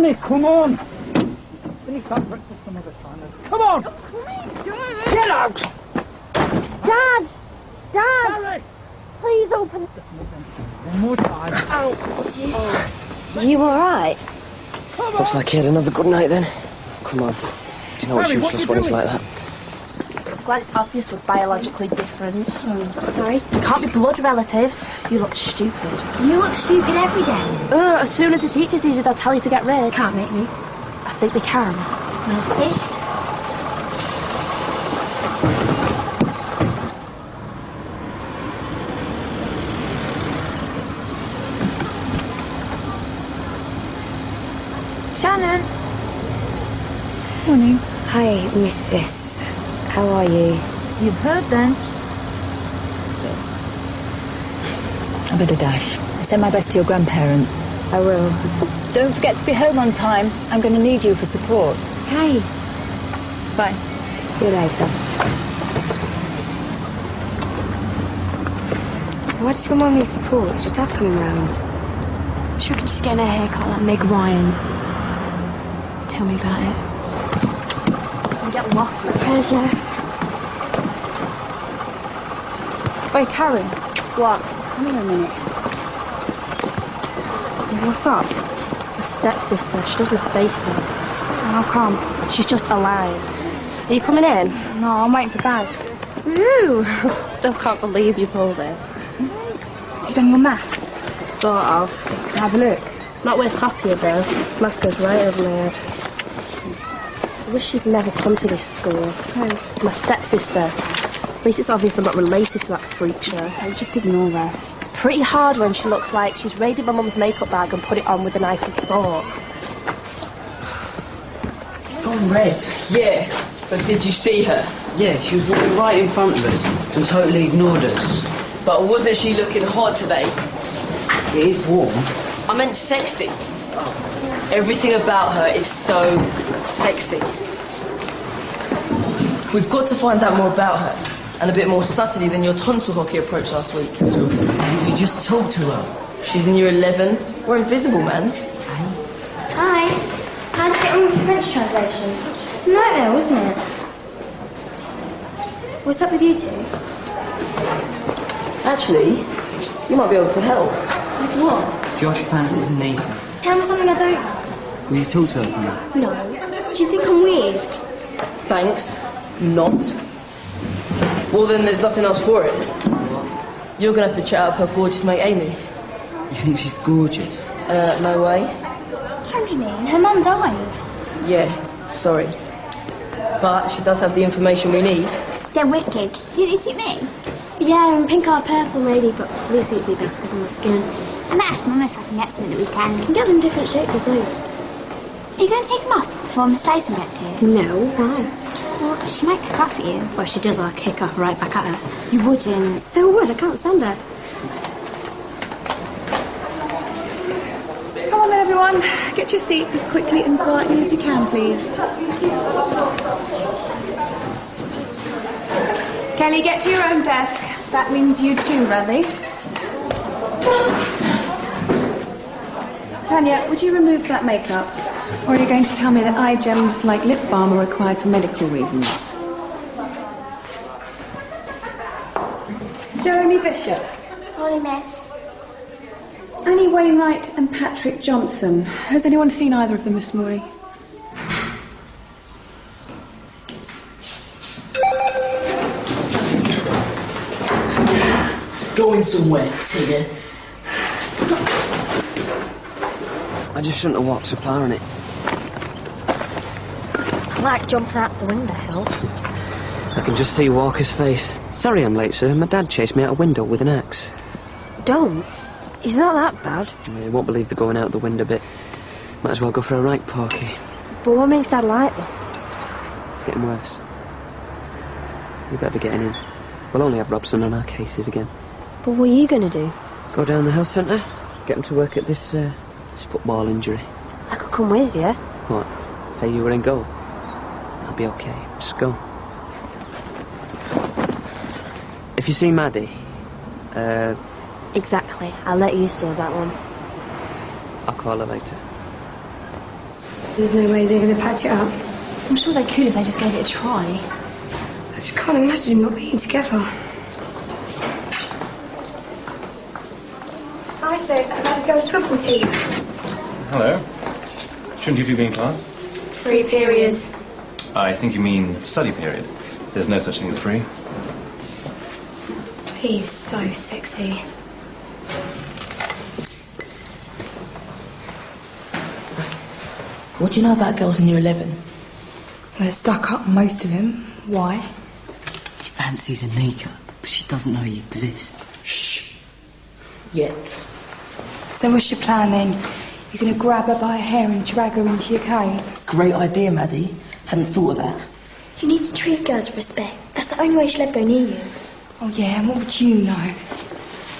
Annie, come on! Finish that breakfast some other time. Come on! Get out! Dad! Dad! Harry! Please open. One more time. Oh. You alright? Looks like he had another good night then. Come on. You know it's Harry, useless when it's like that. Well, it's obvious we're biologically different. Sorry? We can't be blood relatives. You look stupid. You look stupid every day. As soon as the teacher sees you, they'll tell you to get rid. Can't make me. I think they can. We'll see. Shannon. Morning. Hi, Mrs. How are you? You've heard then. I better dash. Send my best to your grandparents. I will. Don't forget to be home on time. I'm going to need you for support. Hey. Bye. See you later. Why did your mum need support? Is your dad coming round? She could just get her hair cut like Meg Ryan. Tell me about it. You get lost with Pleasure. Wait, Karen. What? Come here a minute. What's up? My stepsister. She does my face in. How come? She's just alive. Are you coming in? No, I'm waiting for Baz. Ooh. Still can't believe you pulled it. You done your maths? Sort of. Have a look. It's not worth copying though. Maths goes right over my head. I wish she'd never come to this school. Who? My stepsister. At least it's obvious I'm not related to that freak show. So just ignore her. It's pretty hard when she looks like she's raided my mum's makeup bag and put it on with a knife and fork. Gone red. Yeah, but did you see her? Yeah, she was walking right in front of us and totally ignored us. But wasn't she looking hot today? It is warm. I meant sexy. Everything about her is so sexy. We've got to find out more about her, and a bit more subtly than your tonsil hockey approach last week. You just talked to her. She's in year 11. We're invisible, man. Hi. How'd you get on with the French translation? It's a nightmare, wasn't it? What's up with you two? Actually, you might be able to help. With what? Josh fancies Nika. Tell me something I don't know. Will you talk to her for me? No. Do you think I'm weird? Thanks. Not. Well, then there's nothing else for it. You're going to have to chat up her gorgeous mate, Amy. You think she's gorgeous? No way. Don't be mean. Her mum died. Yeah, sorry. But she does have the information we need. They're wicked. See, they suit me? Yeah, and pink or purple maybe, but blue suits me best because of my skin. I might ask Mum if I can get some at the weekend. You can get them different shapes as well. Are you going to take them off before Miss Dyson gets here? No. Why? Well, she might kick off at you. Well, if she does, I'll kick off right back at her. You wouldn't. So would. I can't stand her. Come on then, everyone. Get your seats as quickly and quietly as you can, please. Kelly, get to your own desk. That means you too, Ravi. Tanya, would you remove that makeup? Or are you going to tell me that eye gems like lip balm are required for medical reasons? Jeremy Bishop. Morning, miss. Annie Wainwright and Patrick Johnson. Has anyone seen either of them this morning? Going somewhere, Tigger. I just shouldn't have walked so far on it. I like jumping out the window, help. I can just see Walker's face. Sorry I'm late, sir. My dad chased me out a window with an axe. Don't. He's not that bad. You won't believe the going out the window bit. Might as well go for a right, Porky. But what makes Dad like this? It's getting worse. You better be getting in. We'll only have Robson on our cases again. But what are you going to do? Go down the health centre, get him to work at this football injury. I could come with you. What? Say you were in goal? I'll be okay. Just go. If you see Maddie, Exactly. I'll let you sort that one. I'll call her later. There's no way they're going to patch it up. I'm sure they could if they just gave it a try. I just can't imagine them not being together. Hi, sir. Is that about the girls' football team? Hello. Shouldn't you two be in class? Free periods. I think you mean study period. There's no such thing as free. He's so sexy. What do you know about girls in year 11? They're stuck up, most of them. Why? She fancies Anika, but she doesn't know he exists. Shh. Yet. So what's your plan then? You're going to grab her by her hair and drag her into your cave? Great idea, Maddie. Hadn't thought of that. You need to treat girls with respect. That's the only way she'll ever go near you. Oh yeah, and what would you know?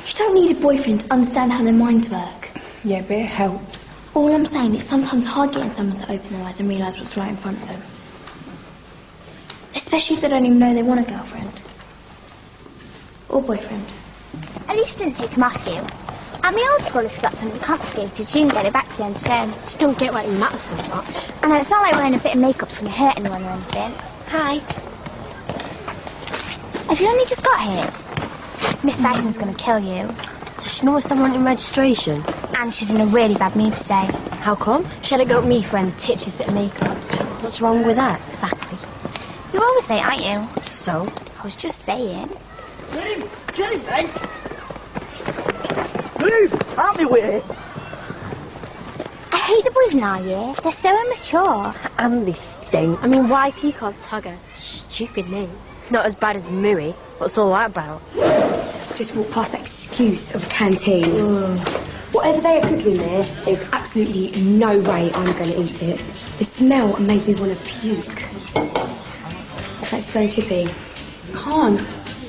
You don't need a boyfriend to understand how their minds work. Yeah, but it helps. All I'm saying is sometimes hard getting someone to open their eyes and realise what's right in front of them. Especially if they don't even know they want a girlfriend. Or boyfriend. At least you didn't take them off you. At my old school, if you got something confiscated, you didn't get it back to the end of term. Just don't get why it matters so much. I know, it's not like wearing a bit of makeup when you hurt anyone or anything. Hi. Have you only just got here? Miss Dyson's going to kill you. Does she know what's done wanting registration? And she's in a really bad mood today. How come? She had to go at me for wearing the titchiest bit of makeup. What's wrong with that? Exactly. You're always late, aren't you? So? I was just saying. Get him, then. Move! Out me with it. I hate the boys in our year. They're so immature. And they stink. I mean, why is he called Tugger? Stupid name. Not as bad as Mooey. What's all that about? Just walk past that excuse of a canteen. Whatever they are cooking there, there's absolutely no way I'm going to eat it. The smell makes me want to puke. Let's go, Chippy. Can't.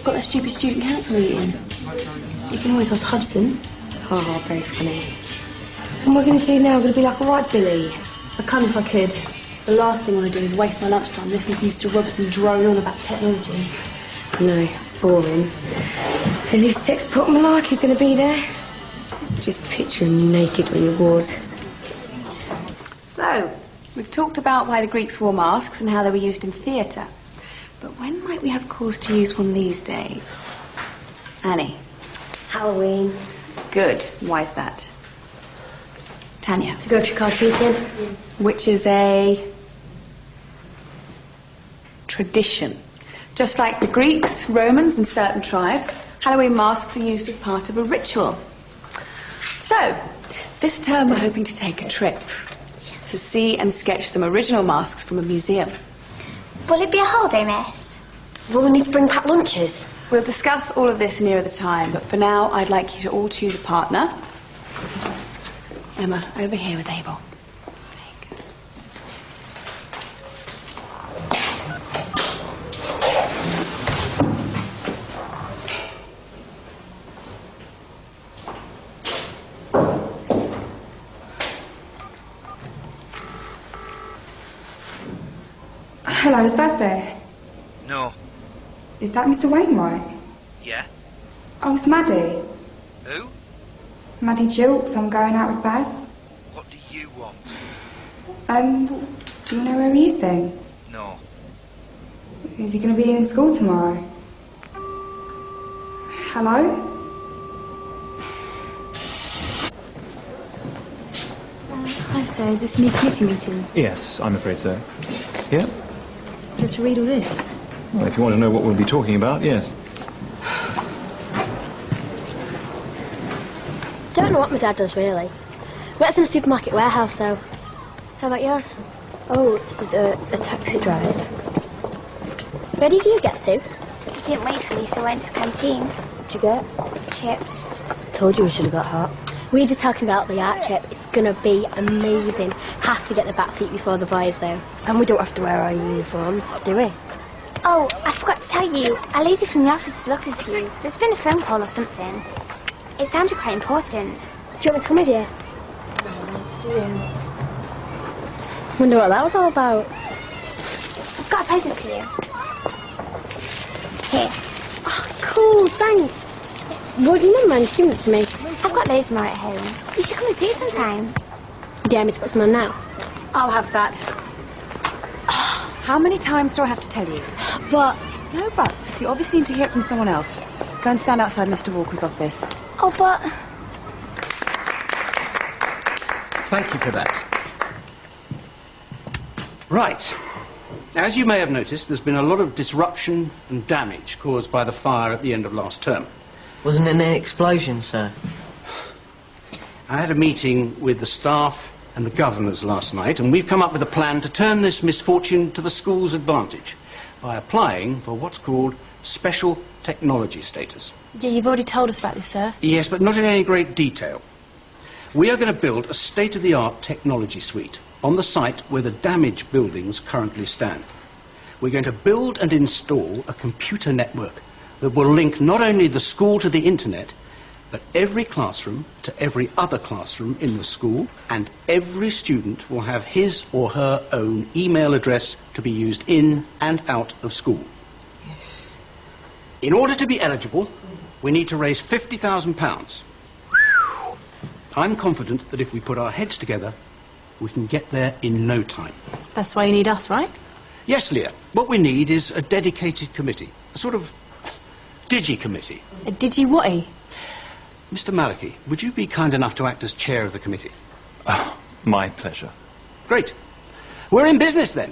Got that stupid student council meeting. You can always ask Hudson. Oh, very funny. What am I going to do now? I'm going to be like a right Billy. I'd come if I could. The last thing I want to do is waste my lunchtime listening to Mr. Robson drone on about technology. No, boring. At least Sex Pop Malarkey's going to be there. Just picture him naked when you're bored. So, we've talked about why the Greeks wore masks and how they were used in theatre. But when might we have cause to use one these days? Annie? Halloween. Good. Why's that? Tanya? To go trick-or-treating. Which is a tradition. Just like the Greeks, Romans and certain tribes, Halloween masks are used as part of a ritual. So, this term we're hoping to take a trip to see and sketch some original masks from a museum. Will it be a holiday, miss? Will we need to bring packed lunches? We'll discuss all of this nearer the time, but for now I'd like you to all choose a partner. Emma, over here with Abel. There you go. Hello, is Baz there? No. Is that Mr. Wainwright? Yeah? Oh, it's Maddie. Who? Maddie Jilks, I'm going out with Baz. What do you want? Do you know where he is then? No. Is he going to be in school tomorrow? Hello? Hi, sir. Is this a new committee meeting? Yes, I'm afraid so. Yeah? Do you have to read all this? Well, if you want to know what we'll be talking about, yes. Don't know what my dad does, really. Works in a supermarket warehouse, though. How about yours? Oh, it's a taxi drive. Where did you get to? He didn't wait for me, so I went to the canteen. What'd you get? Chips. Told you we should have got hot. We're just talking about the art trip. It's gonna be amazing. Have to get the back seat before the boys, though. And we don't have to wear our uniforms, do we? Oh, I forgot to tell you. A lady from the office is looking for you. There's been a phone call or something. It sounded quite important. Do you want me to come with you? Wonder what that was all about. I've got a present for you. Here. Oh, cool, thanks. Would you never mind just giving it to me? I've got loads more at home. You should come and see it sometime. Do you want me to put some on now? I'll have that. How many times do I have to tell you? But... No buts. You obviously need to hear it from someone else. Go and stand outside Mr. Walker's office. Oh, but... Thank you for that. Right. As you may have noticed, there's been a lot of disruption and damage caused by the fire at the end of last term. Wasn't it an explosion, sir? I had a meeting with the staff and the governors last night, and we've come up with a plan to turn this misfortune to the school's advantage by applying for what's called special technology status. Yeah, you've already told us about this, sir. Yes, but not in any great detail. We are going to build a state-of-the-art technology suite on the site where the damaged buildings currently stand. We're going to build and install a computer network that will link not only the school to the internet, but every classroom to every other classroom in the school, and every student will have his or her own email address to be used in and out of school. Yes. In order to be eligible, we need to raise £50,000. I'm confident that if we put our heads together, we can get there in no time. That's why you need us, right? Yes, Leah. What we need is a dedicated committee, a sort of digi-committee. A digi-whatty? Mr. Malachy, would you be kind enough to act as chair of the committee? Oh, my pleasure. Great. We're in business then.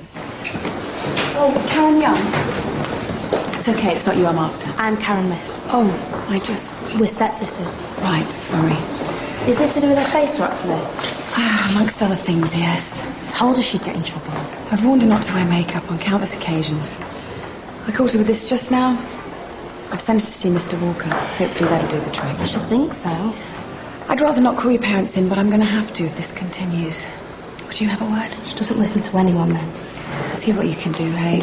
Oh, Karen Young. It's okay, it's not you I'm after. I'm Karen Myth. Oh, I just... We're stepsisters. Right, sorry. Is this to do with her face wrappedness? Amongst other things, yes. Told her she'd get in trouble. I've warned her not to wear makeup on countless occasions. I caught her with this just now. I've sent her to see Mr. Walker. Hopefully that'll do the trick. I should think so. I'd rather not call your parents in, but I'm going to have to if this continues. Would you have a word? She doesn't listen to anyone, then. See what you can do, hey?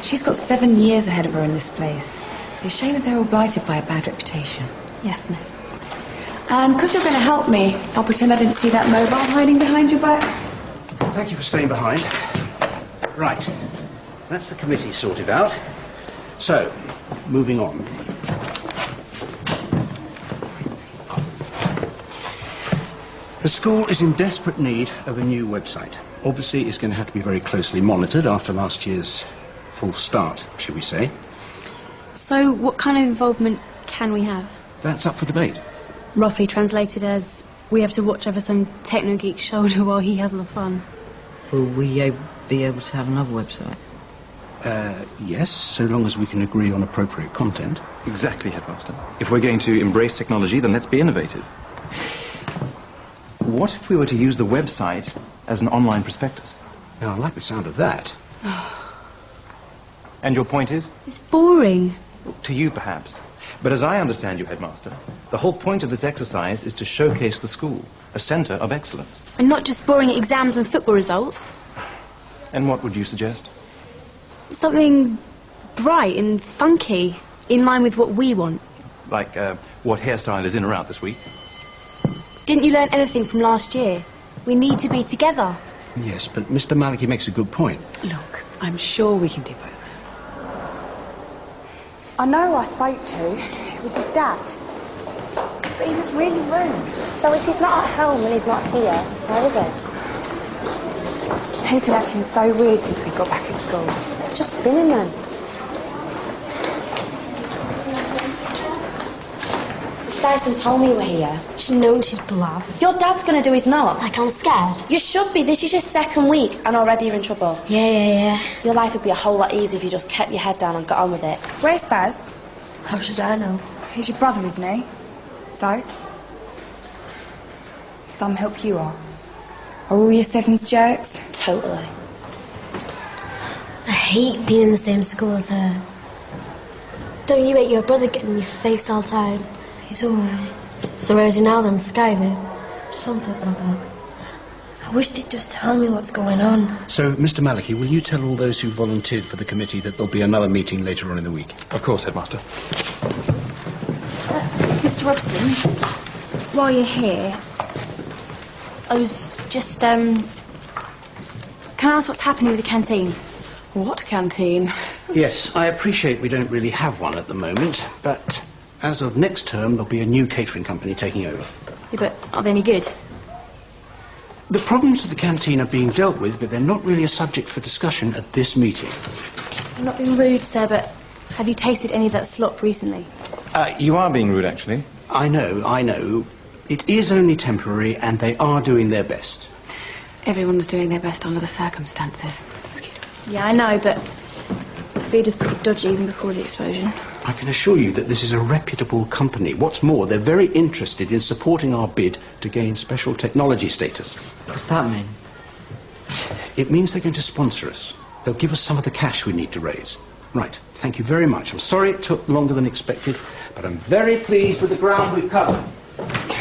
She's got 7 years ahead of her in this place. It's a shame if they're all blighted by a bad reputation. Yes, miss. And because you're going to help me, I'll pretend I didn't see that mobile hiding behind your back. Thank you for staying behind. Right. That's the committee sorted out. So, moving on. The school is in desperate need of a new website. Obviously, it's going to have to be very closely monitored after last year's false start, shall we say. So, what kind of involvement can we have? That's up for debate. Roughly translated as, we have to watch over some techno-geek's shoulder while he has the fun. Will we be able to have another website? Yes, so long as we can agree on appropriate content. Exactly, Headmaster. If we're going to embrace technology, then let's be innovative. What if we were to use the website as an online prospectus? Now, I like the sound of that. And your point is? It's boring. To you, perhaps. But as I understand you, Headmaster, the whole point of this exercise is to showcase the school, a centre of excellence. And not just boring exams and football results. And what would you suggest? Something bright and funky, in line with what we want. Like, what hairstyle is in or out this week? Didn't you learn anything from last year? We need to be together. Yes, but Mr. Malachy makes a good point. Look, I'm sure we can do both. I know who I spoke to. It was his dad. But he was really rude. So if he's not at home and he's not here, where is he? He's been acting so weird since we got back at school. Just been in then. Miss Dyson told me you were here. She'd known she'd blab. Your dad's gonna do his knock. Like I'm scared. You should be. This is your 2nd week and already you're in trouble. Yeah. Your life would be a whole lot easier if you just kept your head down and got on with it. Where's Baz? How should I know? He's your brother, isn't he? So? Some help you are. Are all your 7s jerks? Totally. I hate being in the same school as her. Don't you hate your brother getting in your face all the time? He's alright. So where is he now then? Skiving? Something like that. I wish they'd just tell me what's going on. So, Mr. Malachy, will you tell all those who volunteered for the committee that there'll be another meeting later on in the week? Of course, Headmaster. Mr. Robson, while you're here, I was just, can I ask what's happening with the canteen? What canteen? Yes, I appreciate we don't really have one at the moment, but as of next term, there'll be a new catering company taking over. Yeah, but are they any good? The problems of the canteen are being dealt with, but they're not really a subject for discussion at this meeting. I'm not being rude, sir, but have you tasted any of that slop recently? You are being rude, actually. I know. It is only temporary, and they are doing their best. Everyone's doing their best under the circumstances. Excuse me. Yeah, I know, but the feed was pretty dodgy even before the explosion. I can assure you that this is a reputable company. What's more, they're very interested in supporting our bid to gain special technology status. What's that mean? It means they're going to sponsor us. They'll give us some of the cash we need to raise. Right, thank you very much. I'm sorry it took longer than expected, but I'm very pleased with the ground we've covered.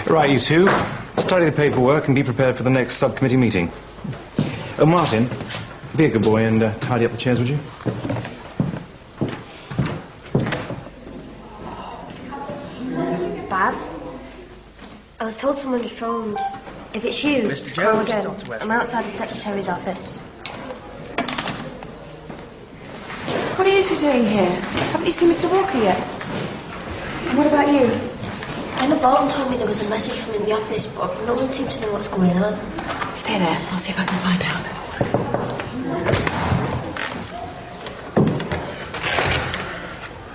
Right, you two. Study the paperwork and be prepared for the next subcommittee meeting. Oh, Martin, be a good boy and tidy up the chairs, would you? Baz, I was told someone had phoned. If it's you, Mr. call Jones, again. Dr. Webb. I'm outside the secretary's office. What are you two doing here? Haven't you seen Mr. Walker yet? And what about you? Emma Bolton told me there was a message from in the office, but no one seems to know what's going on. Stay there. I'll see if I can find out.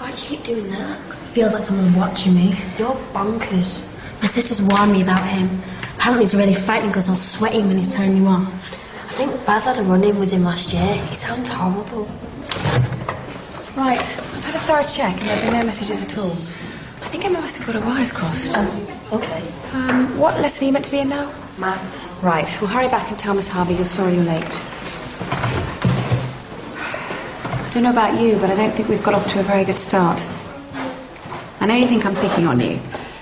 Why do you keep doing that? It feels like someone's watching me. You're bonkers. My sister's warned me about him. Apparently he's really frightening because I'll sweat him when he's turning you off. I think Baz had a run-in with him last year. He sounds horrible. Right. I've had a thorough check and there have been no messages at all. I think Emma must have got her wires crossed. Okay. What lesson are you meant to be in now? Maths. Right. Well, hurry back and tell Miss Harvey you're sorry you're late. I don't know about you, but I don't think we've got off to a very good start. I know you think I'm picking on you,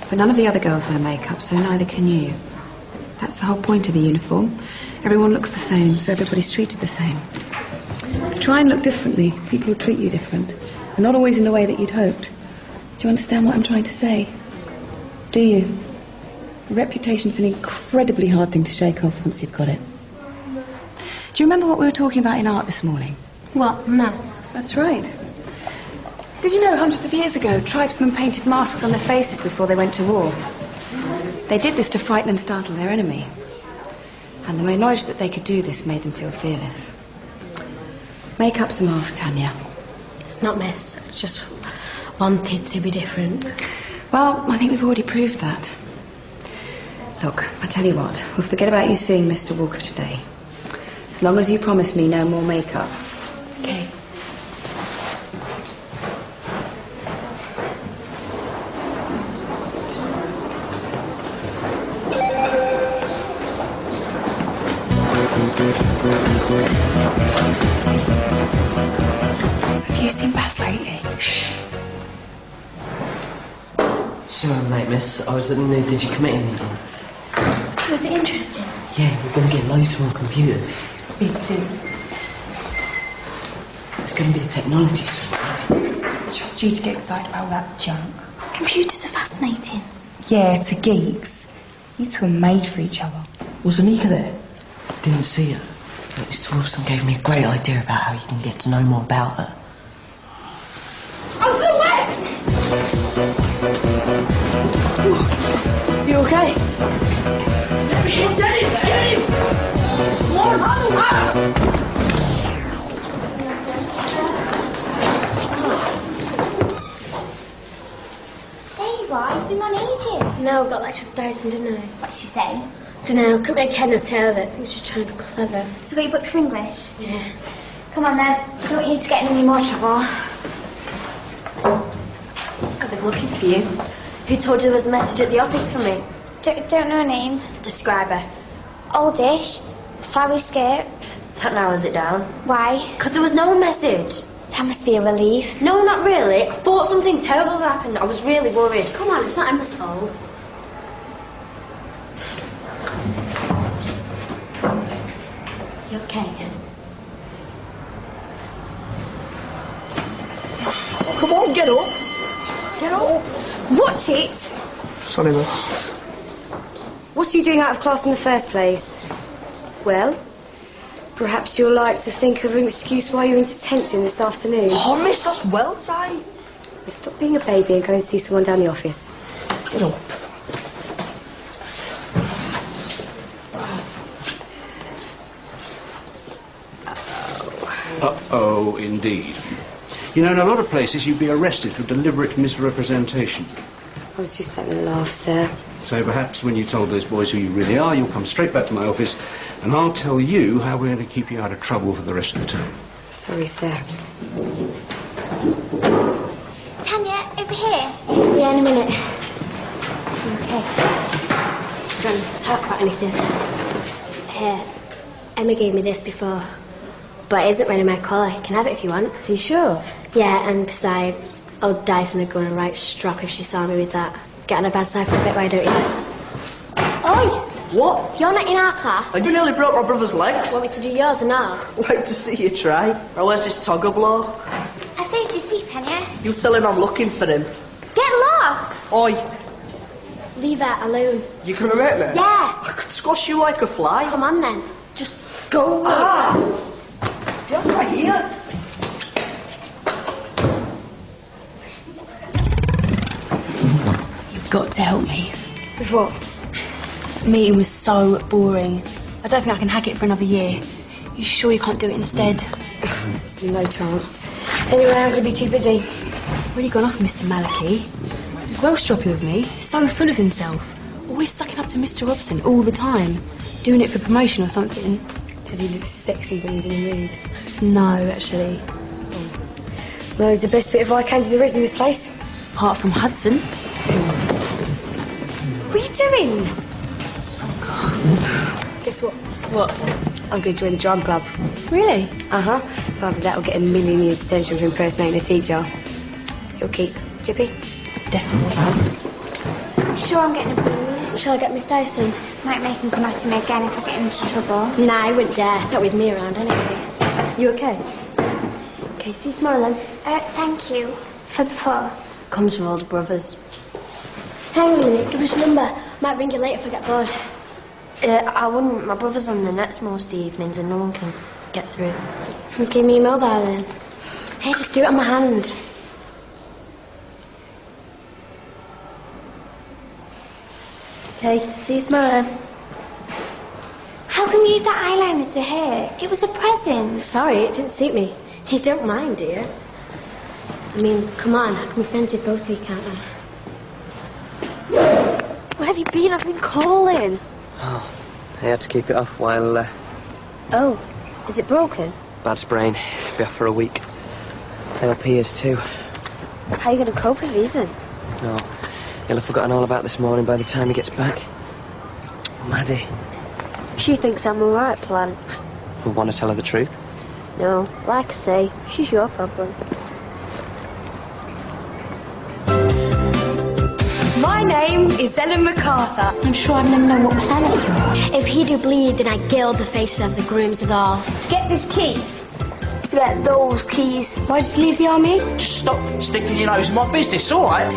but none of the other girls wear makeup, so neither can you. That's the whole point of a uniform. Everyone looks the same, so everybody's treated the same. Try and look differently. People will treat you different, and not always in the way that you'd hoped. Do you understand what I'm trying to say? Do you? A reputation's an incredibly hard thing to shake off once you've got it. Do you remember what we were talking about in art this morning? What? Masks? That's right. Did you know hundreds of years ago, tribesmen painted masks on their faces before they went to war? They did this to frighten and startle their enemy. And the mere knowledge that they could do this made them feel fearless. Makeup's a mask, Tanya. It's not miss. I just wanted to be different. Well, I think we've already proved that. Look, I tell you what, we'll forget about you seeing Mr. Walker today. As long as you promise me no more makeup. Okay. Have you seen Baz lately? Shh. Sorry, mate, miss. I was at the new Did You Committee meeting. Was it interesting? Yeah, we're going to get loads more computers. Big deal. It's going to be a technology suite. I trust you to get excited about that junk. Computers are fascinating. Yeah, to geeks. You two are made for each other. Was Anika there? Didn't see her. But Mr. Wilson gave me a great idea about how you can get to know more about her. I'm so wet! You okay? There you are, you've been on ages. No, got lectured with Dyson, didn't I? What's she say? Dunno, couldn't make head nor tail of it. I think she's trying to be clever. You got your books for English? Yeah. Come on then, I don't want you to get in any more trouble. I've been looking for you. Who told you there was a message at the office for me? Don't know her name. Describe her. Oldish, flowery skirt. That narrows it down. Why? Because there was no message. That must be a relief. No, not really. I thought something terrible had happened. I was really worried. Come on, it's not Emma's fault. You okay? Come on, get up. Get up. Watch it! Sorry, miss. What are you doing out of class in the first place? Well, perhaps you'll like to think of an excuse why you're in detention this afternoon. Oh, miss, that's well tight. Stop being a baby and go and see someone down the office. Get up. Uh-oh, indeed. You know, in a lot of places you'd be arrested for deliberate misrepresentation. I was just having a laugh, sir. So perhaps when you told those boys who you really are, you'll come straight back to my office and I'll tell you how we're going to keep you out of trouble for the rest of the term. Sorry, sir. Tanya, over here. Yeah, in a minute. You okay? Don't talk about anything. Here, Emma gave me this before, but it isn't really my colour. You can have it if you want. Are you sure? Yeah, and besides, old Dyson would go on a right strap if she saw me with that. Get on a bad side for a bit, why don't you? Oi! What? You're not in our class. And you nearly broke my brother's legs. Want me to do yours or not? Like to see you try. Or where's this togger blow? I've saved your seat, Tanya. You tell him I'm looking for him. Get lost! Oi, Leave her alone. you gonna make me? Yeah. I could squash you like a fly. Come on then. Just go. Ah! Get right here. You've got to help me. With what? The meeting was so boring. I don't think I can hack it for another year. You sure you can't do it instead? No chance. Anyway, I'm going to be too busy. Really gone off Mr. Malachi. He's well stroppy with me. So full of himself. Always sucking up to Mr. Robson all the time. Doing it for promotion or something. Does he look sexy when he's in the mood? No, actually. No, he's the best bit of eye candy there is in this place. Apart from Hudson. What are you doing? Guess what? What? I'm going to join the drum club. Really? Uh-huh. So after that, I'll get a million years detention for impersonating a teacher. You'll keep Chippy? Definitely. I'm sure I'm getting a bruise. Shall I get Miss Dyson? Might make him come after me again if I get into trouble. Nah, I wouldn't dare. Not with me around, anyway. You okay? Okay, see you tomorrow then. Thank you. For before. Comes with older brothers. Hang on a minute. Give us your number. Might ring you later if I get bored. I wouldn't. My brother's on the nets most evenings and no one can get through. Give me your mobile then. Hey, just do it on my hand. Okay, see you tomorrow then. How can you use that eyeliner to her? It was a present. Sorry, it didn't suit me. You don't mind, do you? I mean, come on. I can be friends with both of you, can't I? Where have you been? I've been calling. Oh, I had to keep it off while... Oh, is it broken? Bad sprain. Be off for a week. ALP is too. How are you going to cope if he isn't? Oh, he'll have forgotten all about this morning by the time he gets back. Maddie. She thinks I'm alright, Plan. Would want to tell her the truth? No, like I say, she's your problem. My name is Ellen MacArthur. I'm sure I'd never know what planet you're on. If he do bleed, then I gild the faces of the grooms with all. To get this key. To get those keys. Why did you leave the army? Just stop sticking your nose in my business, all right?